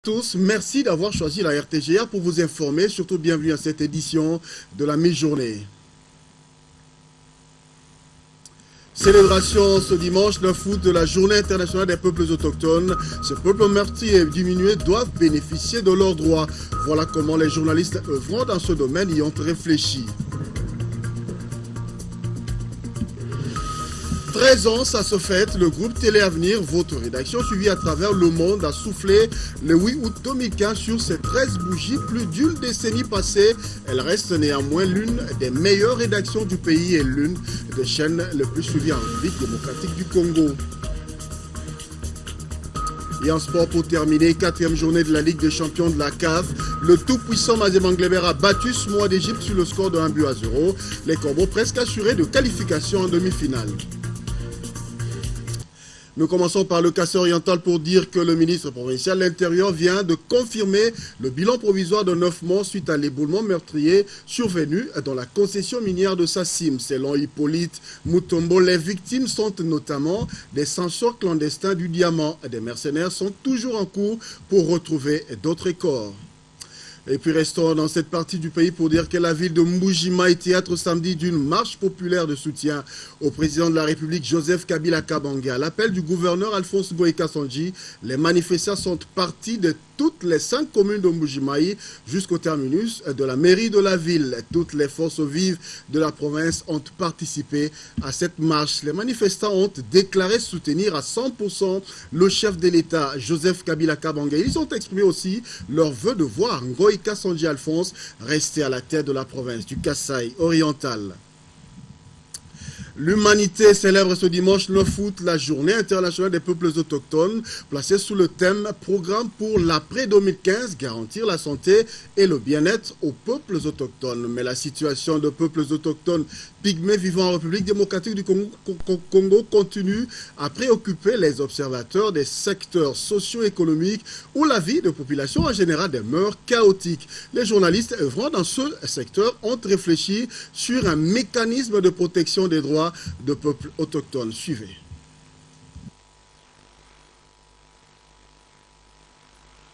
Tous, merci d'avoir choisi la RTGA pour vous informer, surtout bienvenue à cette édition de la mi-journée. Célébration ce dimanche 9 août de la Journée internationale des peuples autochtones. Ces peuples meurtris et diminués doivent bénéficier de leurs droits. Voilà comment les journalistes œuvrant dans ce domaine y ont réfléchi. 13 ans, ça se fête, le groupe Télé Avenir, votre rédaction suivie à travers le monde, a soufflé le 8 août 2015 sur ces 13 bougies. Plus d'une décennie passée, elle reste néanmoins l'une des meilleures rédactions du pays et l'une des chaînes les plus suivies en République démocratique du Congo. Et en sport, pour terminer, 4e journée de la Ligue des champions de la CAF, le tout-puissant Mazembe Nglebert a battu ce mois d'Égypte sur le score de 1-0. Les Corbeaux presque assurés de qualification en demi-finale. Nous commençons par le Kassai oriental pour dire que le ministre provincial de l'Intérieur vient de confirmer le bilan provisoire de 9 morts suite à l'éboulement meurtrier survenu dans la concession minière de Sassim. Selon Hippolyte Mutombo, les victimes sont notamment des censeurs clandestins du diamant. Des mercenaires sont toujours en cours pour retrouver d'autres corps. Et puis restons dans cette partie du pays pour dire que la ville de Mbujima est théâtre samedi d'une marche populaire de soutien au président de la République Joseph Kabila Kabange. À l'appel du gouverneur Alphonse Boïka Sandji, les manifestants sont partis de toutes les 5 communes de Mbujimaï jusqu'au terminus de la mairie de la ville. Toutes les forces vives de la province ont participé à cette marche. Les manifestants ont déclaré soutenir à 100% le chef de l'État, Joseph Kabila Kabange. Ils ont exprimé aussi leur vœu de voir Ngoïka Sandji Alphonse rester à la tête de la province du Kassai oriental. L'humanité célèbre ce dimanche 9 août la Journée internationale des peuples autochtones, placée sous le thème « Programme pour l'après-2015, garantir la santé et le bien-être aux peuples autochtones ». Mais la situation de peuples autochtones pygmées vivant en République démocratique du Congo continue à préoccuper les observateurs des secteurs socio-économiques où la vie de population en général demeure chaotique. Les journalistes œuvrant dans ce secteur ont réfléchi sur un mécanisme de protection des droits de peuples autochtones. Suivez.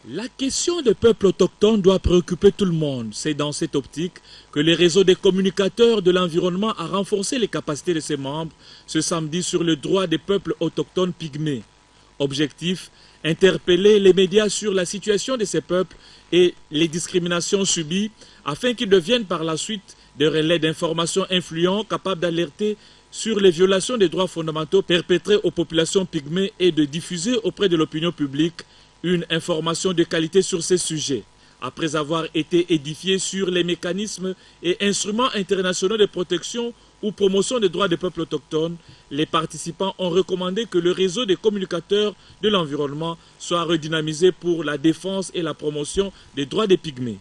La question des peuples autochtones doit préoccuper tout le monde. C'est dans cette optique que le réseau des communicateurs de l'environnement a renforcé les capacités de ses membres ce samedi sur le droit des peuples autochtones pygmées. Objectif, interpeller les médias sur la situation de ces peuples et les discriminations subies afin qu'ils deviennent par la suite des relais d'information influents capables d'alerter sur les violations des droits fondamentaux perpétrées aux populations pygmées et de diffuser auprès de l'opinion publique une information de qualité sur ces sujets. Après avoir été édifiés sur les mécanismes et instruments internationaux de protection ou promotion des droits des peuples autochtones, les participants ont recommandé que le réseau des communicateurs de l'environnement soit redynamisé pour la défense et la promotion des droits des pygmées.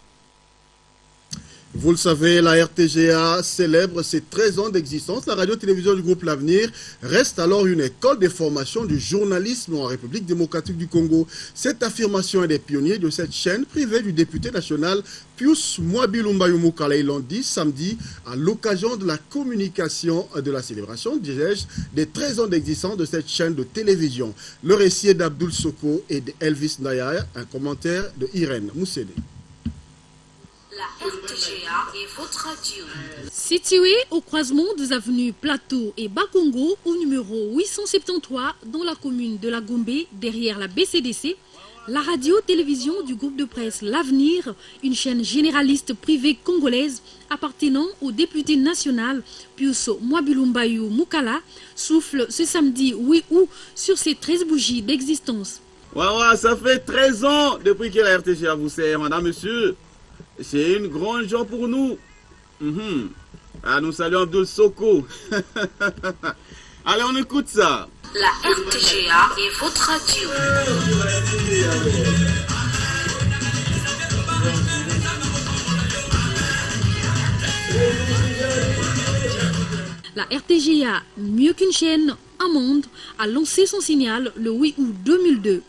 Vous le savez, la RTGA célèbre ses 13 ans d'existence. La radio-télévision du groupe L'Avenir reste alors une école de formation du journalisme en République démocratique du Congo. Cette affirmation est des pionniers de cette chaîne privée du député national Pius Mwabilumba Yumukala. Ils l'ont dit samedi à l'occasion de la communication de la célébration, disais-je, des 13 ans d'existence de cette chaîne de télévision. Le récit est d'Abdoul Soko et d'Elvis Naya, un commentaire de Irène Moussédé. La RTGA est votre radio. Située au croisement des avenues Plateau et Bakongo, au numéro 873, dans la commune de la Gombe, derrière la BCDC, la radio-télévision du groupe de presse L'Avenir, une chaîne généraliste privée congolaise appartenant au député national Pius Mwabilumba Yumukala, souffle ce samedi 8 août sur ses 13 bougies d'existence. Ouais, ça fait 13 ans depuis que la RTGA vous sert, madame, monsieur. C'est une grande joie pour nous. Ah, nous saluons Abdoul Soko. Allez, on écoute ça. La RTGA est votre radio. La RTGA, mieux qu'une chaîne, un monde, a lancé son signal le 8 août 2002.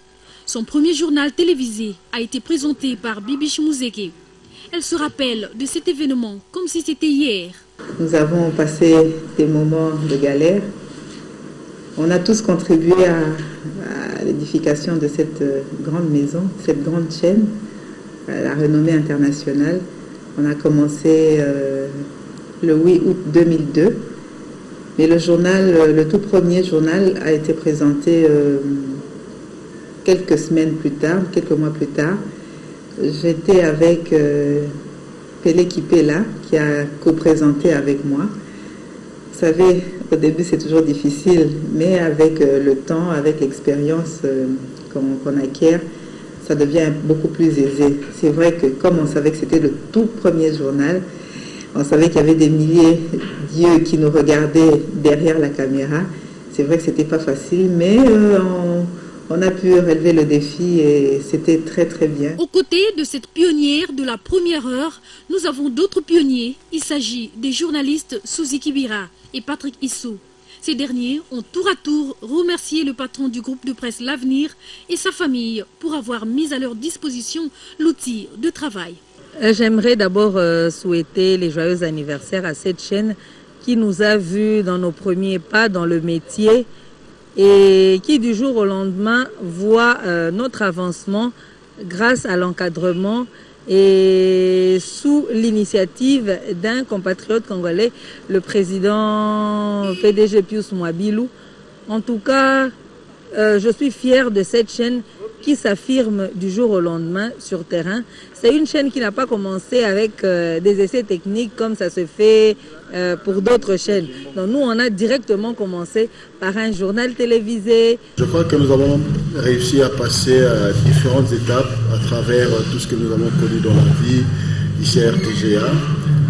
Son premier journal télévisé a été présenté par Bibi Chimouzeke. Elle se rappelle de cet événement comme si c'était hier. Nous avons passé des moments de galère. On a tous contribué à l'édification de cette grande maison, cette grande chaîne, à la renommée internationale. On a commencé le 8 août 2002, mais le tout premier journal a été présenté quelques mois plus tard. J'étais avec Pélé Kipela qui a co-présenté avec moi. Vous savez, au début c'est toujours difficile, mais avec le temps, avec l'expérience qu'on acquiert, ça devient beaucoup plus aisé. C'est vrai que comme on savait que c'était le tout premier journal, on savait qu'il y avait des milliers d'yeux qui nous regardaient derrière la caméra. C'est vrai que c'était pas facile, mais on a pu relever le défi et c'était très très bien. Aux côtés de cette pionnière de la première heure, nous avons d'autres pionniers. Il s'agit des journalistes Suzy Kibira et Patrick Issou. Ces derniers ont tour à tour remercié le patron du groupe de presse L'Avenir et sa famille pour avoir mis à leur disposition l'outil de travail. J'aimerais d'abord souhaiter les joyeux anniversaires à cette chaîne qui nous a vus dans nos premiers pas dans le métier et qui du jour au lendemain voit notre avancement grâce à l'encadrement et sous l'initiative d'un compatriote congolais, le président PDG Pius Mwabilou. En tout cas, je suis fière de cette chaîne qui s'affirme du jour au lendemain sur terrain. C'est une chaîne qui n'a pas commencé avec des essais techniques comme ça se fait pour d'autres chaînes. Donc nous, on a directement commencé par un journal télévisé. Je crois que nous avons réussi à passer à différentes étapes à travers tout ce que nous avons connu dans la vie ici à RTGA.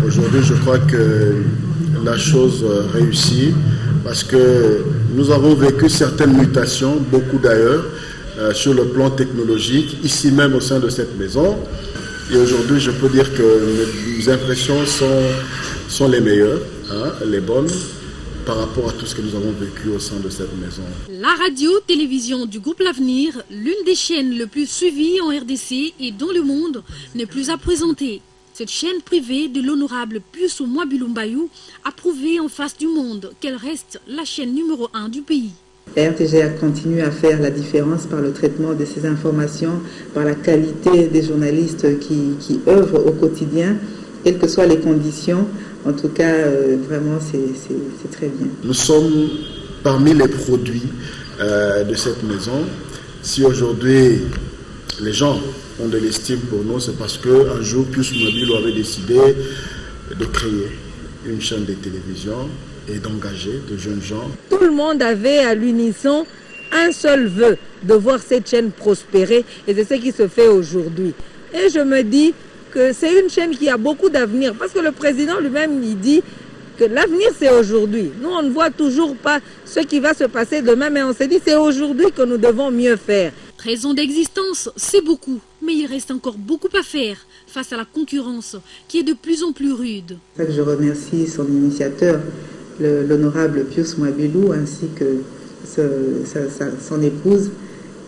Aujourd'hui, je crois que la chose réussit parce que nous avons vécu certaines mutations, beaucoup d'ailleurs, sur le plan technologique, ici même au sein de cette maison. Et aujourd'hui, je peux dire que mes impressions sont les meilleures, les bonnes, par rapport à tout ce que nous avons vécu au sein de cette maison. La radio-télévision du groupe L'Avenir, l'une des chaînes les plus suivies en RDC et dans le monde, n'est plus à présenter. Cette chaîne privée de l'honorable Pius Mwabilou Mbayou a prouvé en face du monde qu'elle reste la chaîne numéro 1 du pays. La RTGA continue à faire la différence par le traitement de ces informations, par la qualité des journalistes qui œuvrent au quotidien, quelles que soient les conditions. En tout cas, vraiment, c'est très bien. Nous sommes parmi les produits de cette maison. Si aujourd'hui les gens ont de l'estime pour nous, c'est parce qu'un jour, Pius Mwabilou avait décidé de créer une chaîne de télévision et d'engager de jeunes gens. Tout le monde avait à l'unisson un seul vœu, de voir cette chaîne prospérer, et c'est ce qui se fait aujourd'hui. Et je me dis que c'est une chaîne qui a beaucoup d'avenir, parce que le président lui-même il dit que l'avenir c'est aujourd'hui. Nous on ne voit toujours pas ce qui va se passer demain, mais on s'est dit c'est aujourd'hui que nous devons mieux faire. 13 ans d'existence, c'est beaucoup, mais il reste encore beaucoup à faire face à la concurrence qui est de plus en plus rude. C'est pour ça que je remercie son initiateur, l'honorable Pius Mwabilou, ainsi que son épouse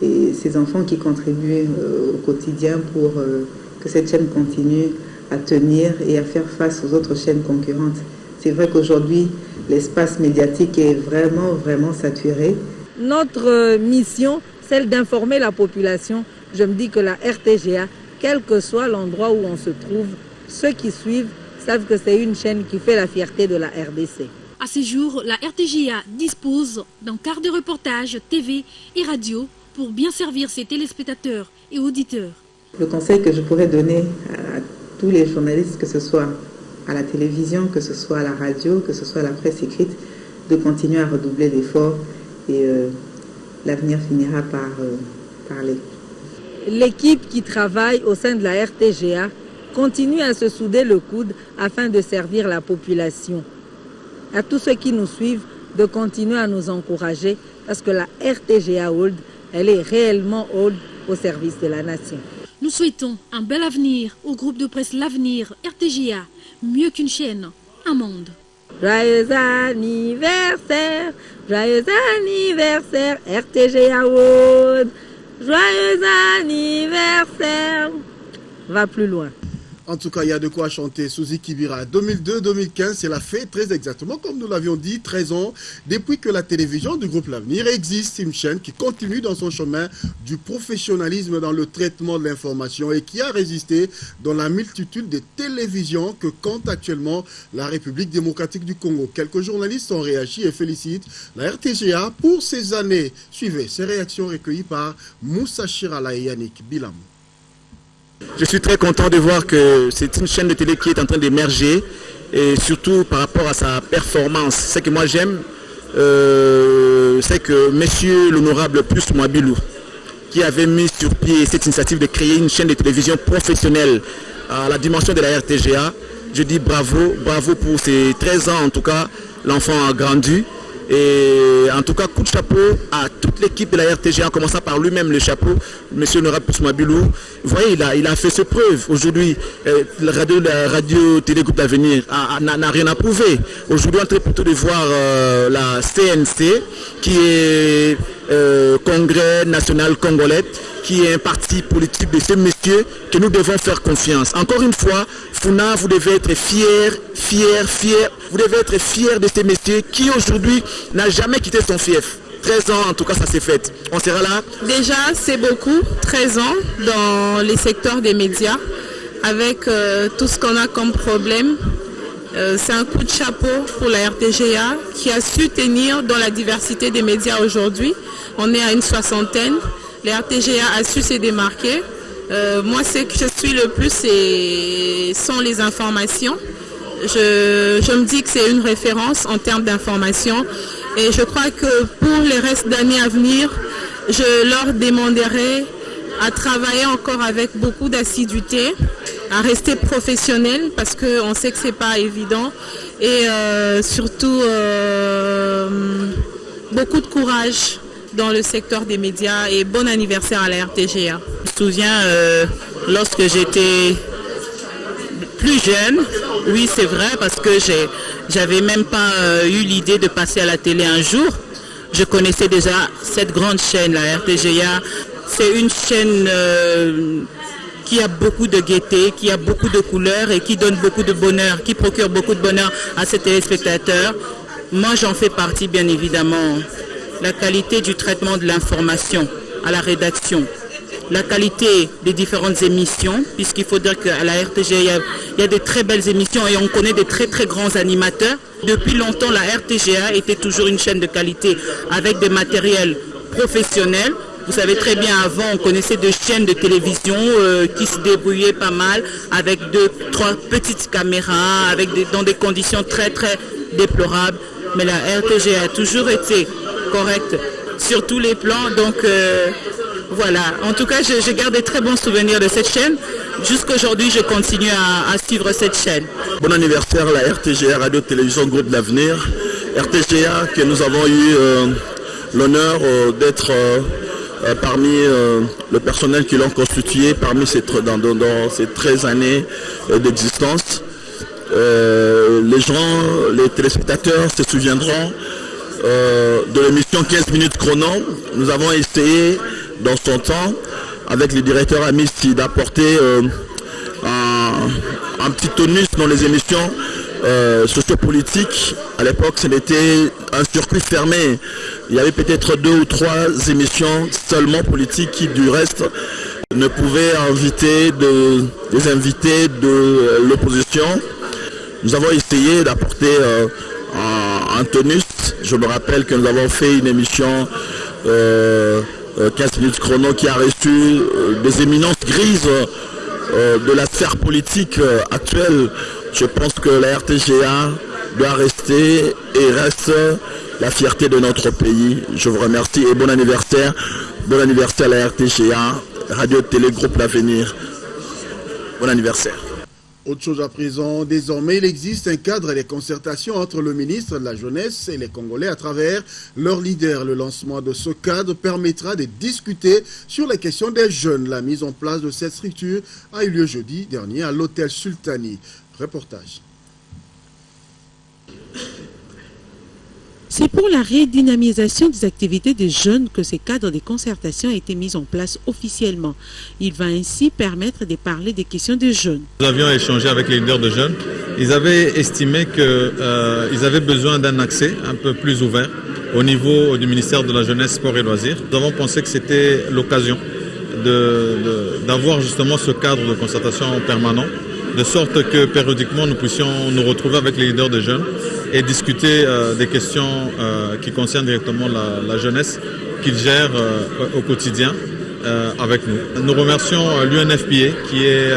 et ses enfants qui contribuent au quotidien pour que cette chaîne continue à tenir et à faire face aux autres chaînes concurrentes. C'est vrai qu'aujourd'hui, l'espace médiatique est vraiment, vraiment saturé. Notre mission, celle d'informer la population, je me dis que la RTGA, quel que soit l'endroit où on se trouve, ceux qui suivent savent que c'est une chaîne qui fait la fierté de la RDC. À ce jour, la RTGA dispose d'un quart de reportage TV et radio pour bien servir ses téléspectateurs et auditeurs. Le conseil que je pourrais donner à tous les journalistes, que ce soit à la télévision, que ce soit à la radio, que ce soit à la presse écrite, de continuer à redoubler d'efforts et l'avenir finira par parler. L'équipe qui travaille au sein de la RTGA continue à se souder le coude afin de servir la population. À tous ceux qui nous suivent, de continuer à nous encourager parce que la RTGA Old, elle est réellement Old au service de la nation. Nous souhaitons un bel avenir au groupe de presse L'Avenir, RTGA, mieux qu'une chaîne, un monde. Joyeux anniversaire, RTGA Old, joyeux anniversaire. Va plus loin. En tout cas, il y a de quoi chanter. Suzy Kibira, 2002-2015, c'est la fête, très exactement, comme nous l'avions dit, 13 ans, depuis que la télévision du groupe L'Avenir existe, une chaîne qui continue dans son chemin du professionnalisme dans le traitement de l'information et qui a résisté dans la multitude des télévisions que compte actuellement la République démocratique du Congo. Quelques journalistes ont réagi et félicitent la RTGA pour ces années. Suivez ces réactions recueillies par Moussa Chirala et Yannick Bilam. Je suis très content de voir que c'est une chaîne de télé qui est en train d'émerger et surtout par rapport à sa performance. Ce que moi j'aime, c'est que monsieur l'honorable Plus Mwabilou, qui avait mis sur pied cette initiative de créer une chaîne de télévision professionnelle à la dimension de la RTGA, je dis bravo, bravo pour ces 13 ans en tout cas, l'enfant a grandi. Et en tout cas, coup de chapeau à toute l'équipe de la RTGA, en commençant par lui-même le chapeau, M. Honorable Pousmabilou. Vous voyez, il a fait ses preuves. Aujourd'hui, la radio Télé Groupe L'Avenir n'a rien à prouver. Aujourd'hui, on est plutôt de voir la CNC, qui est Congrès National Congolais, qui est un parti politique de ces messieurs que nous devons faire confiance. Encore une fois, Funa, vous devez être fiers. Vous devez être fiers de ces messieurs qui aujourd'hui n'a jamais quitté son fief. 13 ans, en tout cas, ça s'est fait. On sera là. Déjà, c'est beaucoup, 13 ans dans les secteurs des médias, avec tout ce qu'on a comme problème. C'est un coup de chapeau pour la RTGA qui a su tenir dans la diversité des médias aujourd'hui. On est à une 60aine. La RTGA a su se démarquer. Moi, ce que je suis le plus, sont les informations. Je me dis que c'est une référence en termes d'information. Et je crois que pour les restes d'années à venir, je leur demanderai à travailler encore avec beaucoup d'assiduité, à rester professionnel parce qu'on sait que ce n'est pas évident. Et surtout, beaucoup de courage dans le secteur des médias et bon anniversaire à la RTGA. Je me souviens lorsque j'étais plus jeune, oui c'est vrai parce que j'avais même pas eu l'idée de passer à la télé un jour. Je connaissais déjà cette grande chaîne, la RTGA. C'est une chaîne qui a beaucoup de gaieté, qui a beaucoup de couleurs et qui donne beaucoup de bonheur, qui procure beaucoup de bonheur à ses téléspectateurs. Moi j'en fais partie bien évidemment. La qualité du traitement de l'information à la rédaction, la qualité des différentes émissions, puisqu'il faut dire qu'à la RTGA, il y a des très belles émissions et on connaît des très très grands animateurs. Depuis longtemps, la RTGA était toujours une chaîne de qualité avec des matériels professionnels. Vous savez très bien, avant, on connaissait des chaînes de télévision qui se débrouillaient pas mal avec 2-3 petites caméras, dans des conditions très très déplorables. Mais la RTGA a toujours été correcte sur tous les plans. Donc voilà, en tout cas, je garde des très bons souvenirs de cette chaîne. Jusqu'aujourd'hui, je continue à suivre cette chaîne. Bon anniversaire à la RTGA, Radio-Télévision Groupe L'Avenir. RTGA que nous avons eu l'honneur d'être parmi le personnel qui l'ont constitué dans ces 13 années d'existence. Les téléspectateurs se souviendront de l'émission 15 minutes chrono. Nous avons essayé dans son temps avec le directeur Amici d'apporter un petit tonus dans les émissions sociopolitiques. À l'époque, c'était un circuit fermé. Il y avait peut-être 2 ou 3 émissions seulement politiques qui du reste ne pouvaient inviter des invités de l'opposition. Nous avons essayé d'apporter un tonus. Je me rappelle que nous avons fait une émission 15 minutes chrono qui a reçu des éminences grises de la sphère politique actuelle. Je pense que la RTGA doit rester et reste la fierté de notre pays. Je vous remercie et bon anniversaire. Bon anniversaire à la RTGA, Radio Télé Groupe L'Avenir. Bon anniversaire. Autre chose à présent, désormais il existe un cadre et des concertations entre le ministre de la Jeunesse et les Congolais à travers leur leader. Le lancement de ce cadre permettra de discuter sur les questions des jeunes. La mise en place de cette structure a eu lieu jeudi dernier à l'hôtel Sultani. Reportage. C'est pour la redynamisation des activités des jeunes que ce cadre de concertation a été mis en place officiellement. Il va ainsi permettre de parler des questions des jeunes. Nous avions échangé avec les leaders de jeunes. Ils avaient estimé qu'ils avaient besoin d'un accès un peu plus ouvert au niveau du ministère de la Jeunesse, Sport et Loisirs. Nous avons pensé que c'était l'occasion d'avoir justement ce cadre de concertation permanent, de sorte que périodiquement nous puissions nous retrouver avec les leaders de jeunes et discuter des questions qui concernent directement la jeunesse qu'ils gèrent au quotidien avec nous. Nous remercions l'UNFPA qui est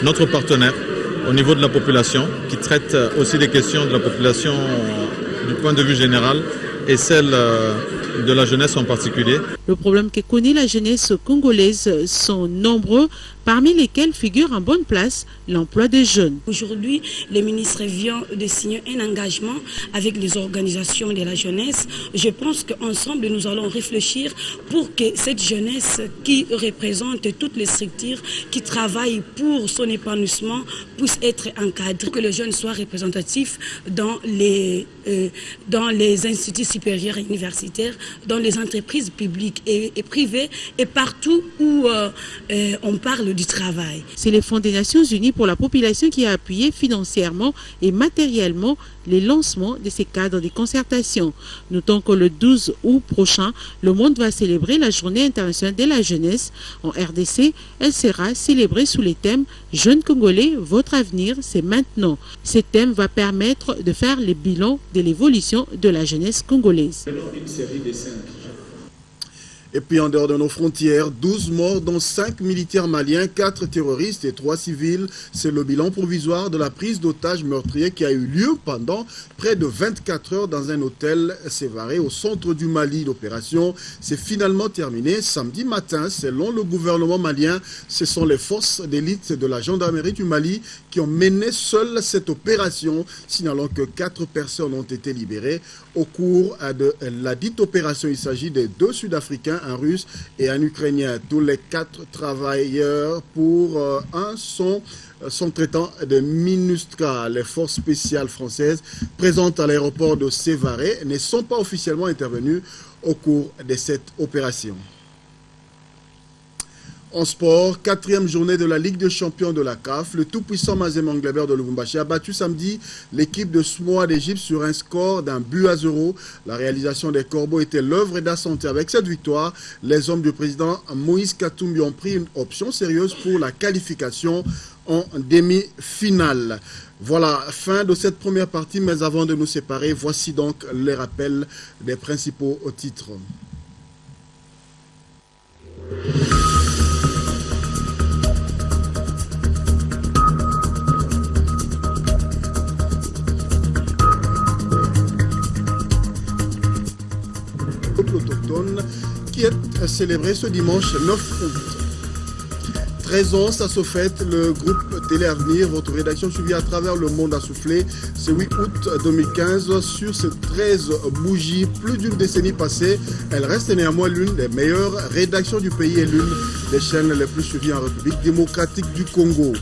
notre partenaire au niveau de la population, qui traite aussi des questions de la population du point de vue général et celle de la jeunesse en particulier. Le problème que connaît la jeunesse congolaise sont nombreux, parmi lesquels figure en bonne place l'emploi des jeunes. Aujourd'hui, le ministre vient de signer un engagement avec les organisations de la jeunesse. Je pense qu'ensemble, nous allons réfléchir pour que cette jeunesse qui représente toutes les structures, qui travaillent pour son épanouissement, puisse être encadrée, que les jeunes soient représentatifs dans les instituts supérieurs et universitaires, dans les entreprises publiques et privées et partout où on parle du travail. C'est le Fonds des Nations Unies pour la population qui a appuyé financièrement et matériellement les lancements de ces cadres de concertation. Notons que le 12 août prochain, le monde va célébrer la Journée internationale de la jeunesse. En RDC, elle sera célébrée sous les thèmes « Jeunes Congolais, votre avenir, c'est maintenant ». Ce thème va permettre de faire le bilan de l'évolution de la jeunesse congolaise. Et puis en dehors de nos frontières, 12 morts dont 5 militaires maliens, 4 terroristes et 3 civils. C'est le bilan provisoire de la prise d'otages meurtriers qui a eu lieu pendant près de 24 heures dans un hôtel sévaré au centre du Mali. L'opération s'est finalement terminée samedi matin. Selon le gouvernement malien, ce sont les forces d'élite de la gendarmerie du Mali qui ont mené seules cette opération, signalant que 4 personnes ont été libérées. Au cours de la dite opération, il s'agit de 2 Sud-Africains, un Russe et un Ukrainien. Tous les 4 travailleurs pour sont traitants de MINUSCA. Les forces spéciales françaises présentes à l'aéroport de Sévaré ne sont pas officiellement intervenues au cours de cette opération. En sport, 4e journée de la Ligue des champions de la CAF, le tout-puissant Mazembe Anglebert de Lubumbashi a battu samedi l'équipe de Samoa d'Égypte sur un score d'1-0. La réalisation des Corbeaux était l'œuvre d'Assanté. Avec cette victoire, les hommes du président Moïse Katumbi ont pris une option sérieuse pour la qualification en demi-finale. Voilà, fin de cette première partie, mais avant de nous séparer, voici donc les rappels des principaux titres. Autochtone qui est célébré ce dimanche 9 août. 13 ans, ça se fête, le groupe Télé Avenir, votre rédaction suivie à travers le monde a soufflé ce 8 août 2015 sur ces 13 bougies. Plus d'une décennie passée, elle reste néanmoins l'une des meilleures rédactions du pays et l'une des chaînes les plus suivies en République démocratique du Congo.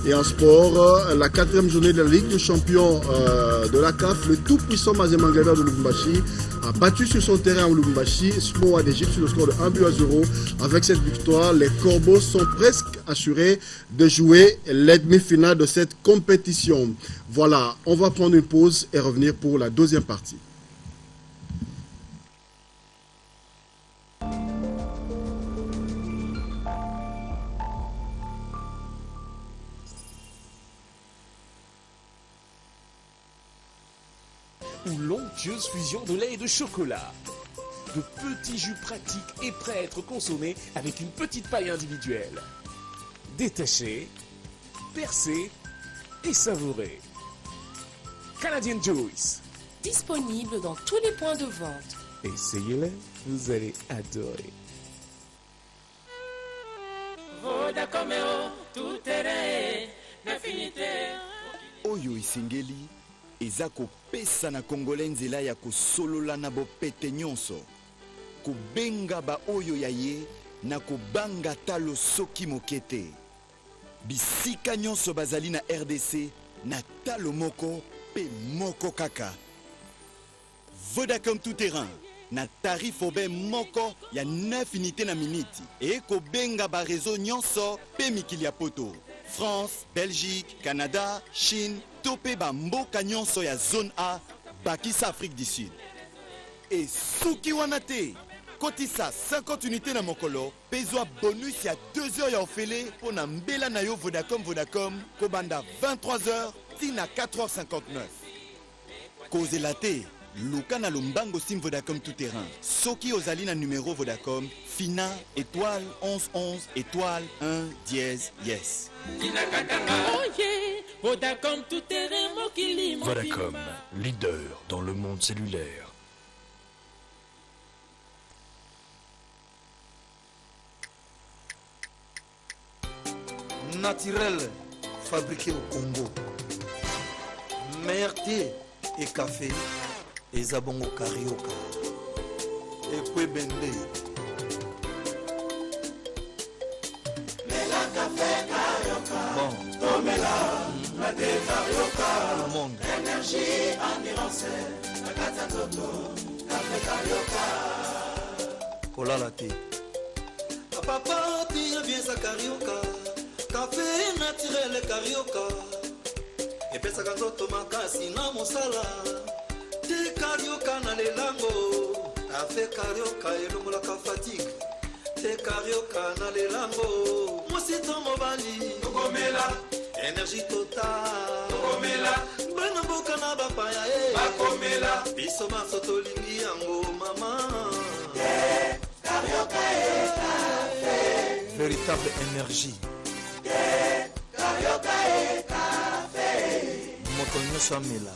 Et en sport, la 4e journée de la Ligue des champions de la CAF, le tout-puissant Mazembe Anglebert de Lubumbashi a battu sur son terrain en Lubumbashi Samoa d'Égypte sur le score de 1-0. Avec cette victoire, les Corbeaux sont presque assurés de jouer les demi-finales de cette compétition. Voilà, on va prendre une pause et revenir pour la deuxième partie. Ou l'onctueuse fusion de lait et de chocolat. De petits jus pratiques et prêts à être consommés avec une petite paille individuelle. Détaché, percé et savouré. Canadian Juice. Disponible dans tous les points de vente. Essayez-les, vous allez adorer. Oyo isingeli eza kopesa na Congolais nzela ya kosolola na bopete nyonso, kobenga ba oyo ya ye na kobanga talo soki mokete. Bisika nyonso bazali na RDC na talo moko pe moko kaka. Vodacom tout terrain na tarif obe moko ya 9 unités na minute et ko benga ba réseau nyonso pe mikili ya poto. France, Belgique, Canada, Chine, topé ba mboka nyonso ya zone A, bakisa Afrique du Sud. Et souki wanate, kotisa 50 unités na mokolo, pezwa bonus ya 2 heures ya ofele pour na mbela na yo Vodacom kobanda 23h tina 4h59. Cause laté, Luka na Lumbango sim Vodacom tout terrain. Soki ozali na numéro Vodacom, Fina étoile 1111 étoile 1 dièse yes. Vodacom tout terrain Vodacom, leader dans le monde cellulaire. Naturel, fabriqué au Congo. Meilleur thé et café, et zabongo carioca. Et puis bende. Mela café carioca. Bon. Tomela, la thé carioca. Tout le monde. Énergie endurance, la kata toto, café carioca. Kola la thé. Papa, tu bien sa carioca. Café naturel carioca. Et pesa kanzoto makasi na mosala. Te carioca na lelango. Café carioca elongola ka fatigue. Te carioca na lelango. Mosito mobali. Komela. Énergie totale. Komela. Bana boka na bapaya Komela. Biso masoto lingi yango mama. Te carioca et café. Véritable énergie. Te carioca et café. Moto nyonso amela.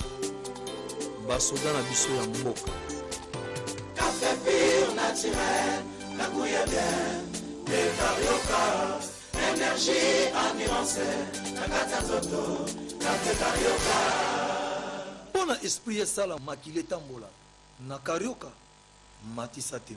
Basoda na biso ya mboka. Café pur naturel, la gouille bien. Te carioca, énergie endurance, la kata toto, café carioca. Pona esprit esala makile tambola. Na carioca, matisa te.